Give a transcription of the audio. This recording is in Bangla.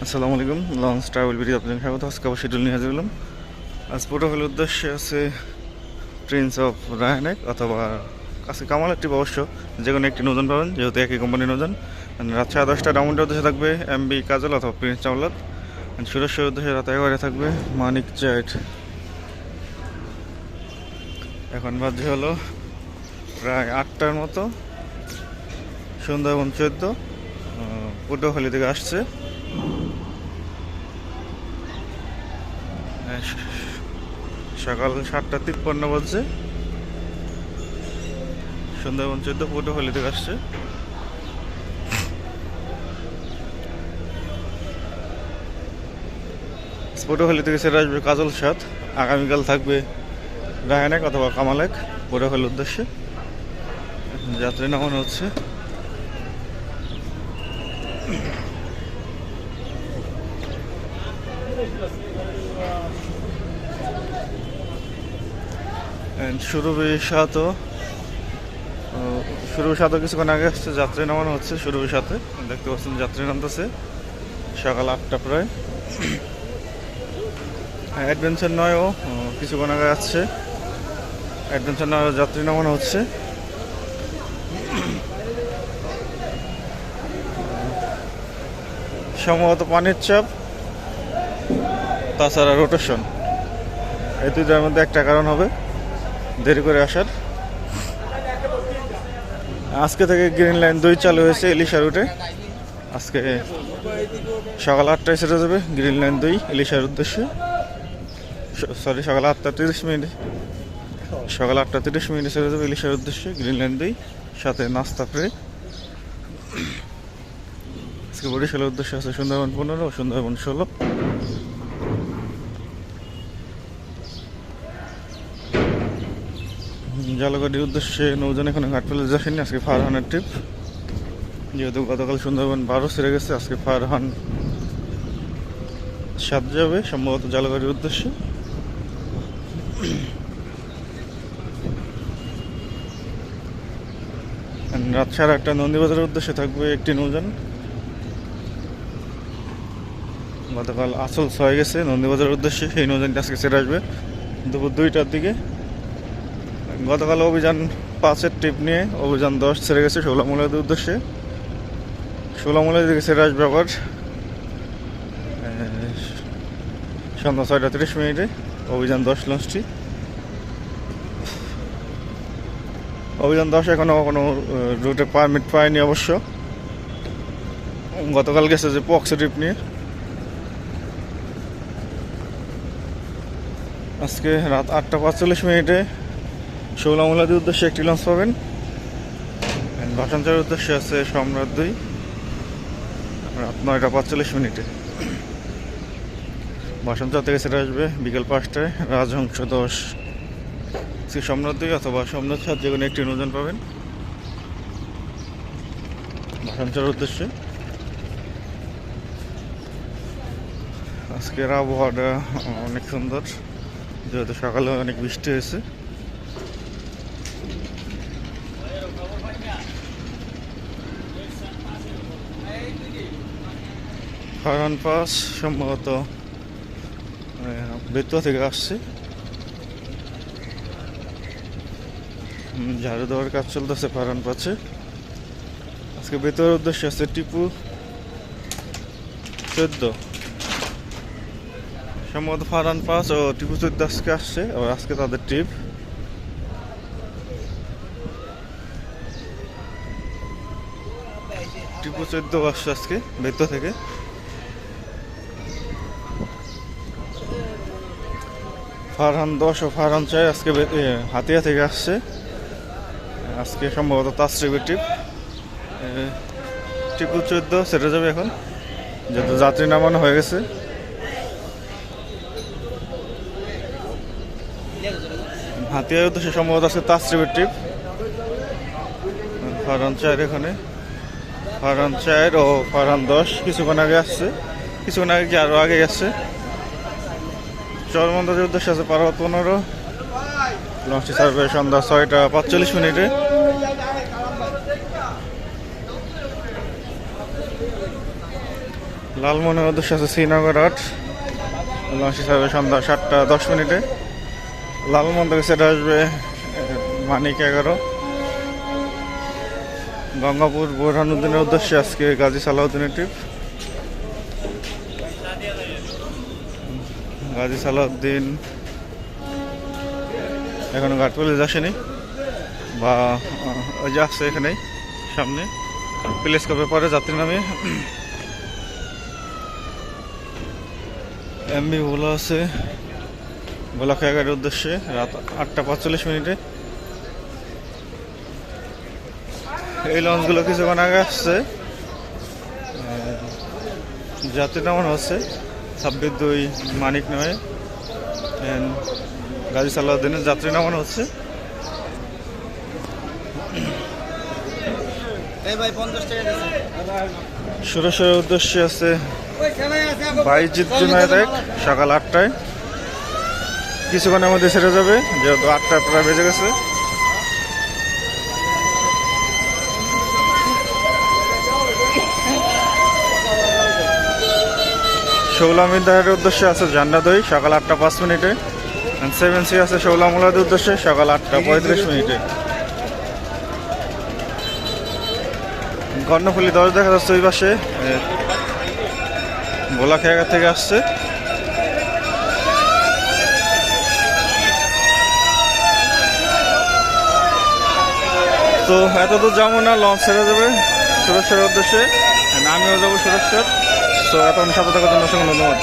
আসসালামু আলাইকুম। লঞ্চ ট্রাভেল ভিডিও আপনাদের স্বাগত। আজকে আবার শিডিউল নিয়ে হাজির হলাম। আজ পোর্টোফেলের উদ্দেশ্যে আছে প্রিন্স অফ রায়নেক অথবা আজকে কামালের ট্রিপ, অবশ্য যে কোনো একটি নতুন পাবেন যেহেতু একই কোম্পানির নতুন। রাত 10:30 ডাউনটাউনের উদ্দেশ্যে থাকবে এমবি কাজল অথবা প্রিন্স চাওলাত। সুরেশ্বরের উদ্দেশ্যে রাত 11 থাকবে মানিক চাইট। এখন বাজে হলো প্রায় 8টার মতো। সুন্দরবন 14 পোর্টোফেলি থেকে আসছে। সকাল 7:53 বাজছে। সুন্দরবন 14 পোর্টোফেলি থেকে আসছে। পোর্টোফেলি থেকে সেরে আসবে কাজল সাত। আগামীকাল থাকবে রায়নেক অথবা কামালেক পোর্টোফেলির উদ্দেশ্যে। যাত্রী নামানো হচ্ছে। সুরভি সাতও কিছুক্ষণ আগে আসছে। যাত্রী নামানো হচ্ছে সুরভির সাথে। দেখতে পাচ্ছেন যাত্রী নামতেছে সকাল 8টা প্রায়। অ্যাডভেঞ্চার নয়ও কিছুক্ষণ আগে আসছে। অ্যাডভেঞ্চার নয় যাত্রী নামানো হচ্ছে। সম্ভবত পানির চাপ, তাছাড়া রোটেশন, এই দুইটার মধ্যে একটা কারণ হবে দেরি করে আসার। আজকে থেকে গ্রিন লাইন 2 চালু হয়েছে ইলিশা রুটে। আজকে সকাল 8টায় সেরে যাবে গ্রিন লাইন 2 ইলিশার উদ্দেশ্যে। সকাল 8:30 সেরে যাবে ইলিশার উদ্দেশ্যে গ্রিন লাইন 2 সাথে নাস্তা ফ্রি। আজকে বরিশালের উদ্দেশ্যে আছে সুন্দরবন 15 ও সুন্দরবন 16। জালগাড়ির উদ্দেশ্যে নৌজন এখানে ঘাট ফেলে যাসেনি। আজকে ফারহানের ট্রিপ, যেহেতু গতকাল সুন্দরবন 12 সেরে গেছে। আজকে ফারহান 7 যাবে সম্ভবত জালগাড়ির উদ্দেশ্যে। রাত 8:30 নন্দীবাজারের উদ্দেশ্যে থাকবে একটি নৌযান। গতকাল আসল 6 গেছে নন্দীবাজারের উদ্দেশ্যে, সেই নৌযানটি আজকে ছেড়ে আসবে দুপুর 2টার দিকে। গতকাল অভিযান 5-এর ট্রিপ নিয়ে অভিযান 10 ছেড়ে গেছে ষোলামুলাদের উদ্দেশ্যে। ষোলামুলার দিকে ছেড়ে আসবে আবার সন্ধ্যা 6:30 অভিযান 10 লঞ্চটি। অভিযান 10 এখনও কোনো রুটে পারমিট পায়নি অবশ্য। গতকাল গেছে যে পক্স ট্রিপ নিয়ে। আজকে রাত 8:45 ষোলামুলাদের উদ্দেশ্যে একটি লঞ্চ পাবেন। ভাষাঞ্চলের উদ্দেশ্যে আছে সম্রাট 2 রাত 9:45। ভাষাঞ্চল থেকে সেটা আসবে বিকেল 5টায় রাজহংস 10। সম্রাট 2 অথবা সম্রাট 7 যে কোনো একটি নৌযান পাবেন ভাষাঞ্চলের উদ্দেশ্যে। আজকের আবহাওয়াটা অনেক সুন্দর, যেহেতু সকালে অনেক বৃষ্টি হয়েছে। ফারহান পাস সম্ভবত বেতুয়া থেকে আসছে। ঝাড়ু দেওয়ার কাজ চলতেছে ফারহান পাশে। আজকে বেতুয়ার উদ্দেশ্যে আছে টিপু 14। সম্ভবত ফারহান পাস ও টিপু 14 আজকে আসছে, আবার আজকে তাদের ট্রিপ। টিপু 14 আসছে আজকে বেতুয়া থেকে। ফারহান 10 ও ফারহান 4 আজকে হাতিয়া থেকে আসছে। আজকে সম্ভবত তাসরিফের ট্রিপ। টিপু 14 সেটা যাবে এখন, যেহেতু যাত্রী নামানো হয়ে গেছে। হাতিয়ার উদ্দেশ্যে সম্ভবত আজকে তাসরিফের ট্রিপ। ফারহান 4 এখানে, ফারহান 4 ও ফারহান 10 কিছুক্ষণ আগে আসছে। কিছুক্ষণ আগে কি আরও আগে গেছে। চরমন্দাজের উদ্দেশ্যে আছে পার্বত 15। লঞ্চটি ছাড়বে সন্ধ্যা 6:45। লালমনের উদ্দেশ্যে আছে শ্রীনগর হাট, লঞ্চ হিসাবে সন্ধ্যা 7:10। লালমন থেকে সেটা আসবে মানিক 11। গঙ্গাপুর বোরহানুদ্দিনের উদ্দেশ্যে আজকে গাজী সালাউদ্দিনের ট্রিপ। গাজী সালাউদ্দিন এখনো ঘাটপুলিশ আসেনি, বা ওই যে আসছে এখানেই সামনে প্লেস কবে পরে যাত্রী নামে। এমবি ভোলা আছে ভোলা খেয়াঘাটের উদ্দেশ্যে রাত 8:45। এই লঞ্চগুলো কিছুক্ষণ আগে আসছে, যাত্রী নামানো হচ্ছে 26-2 মানিক নয় গাজী সালাউদ্দিনের যাত্রী নামানো হচ্ছে। সুরেশ্বরের উদ্দেশ্যে আছে বাইজিৎ জুনায়েদ সকাল 8টায়। কিছুক্ষণের মধ্যে ছেড়ে যাবে, যেহেতু 8টা প্রায় বেজে গেছে। শৌলা মিদারের উদ্দেশ্যে আছে জান্নাদই সকাল 8:05। 7C আছে শৌলা মোলাদের উদ্দেশ্যে সকাল 8:35। কর্ণফুলি 10 দেখা যাচ্ছে ওই পাশে, ভোলা খেয়াঘাট থেকে আসছে। তো এতদূর যাবো না, লঞ্চ ছেড়ে যাবে সুরেশ্বরের উদ্দেশ্যে, আমিও যাবো সুরেশ্বর। তো এতক্ষণ সাথে থাকার জন্য অসংখ্য ধন্যবাদ।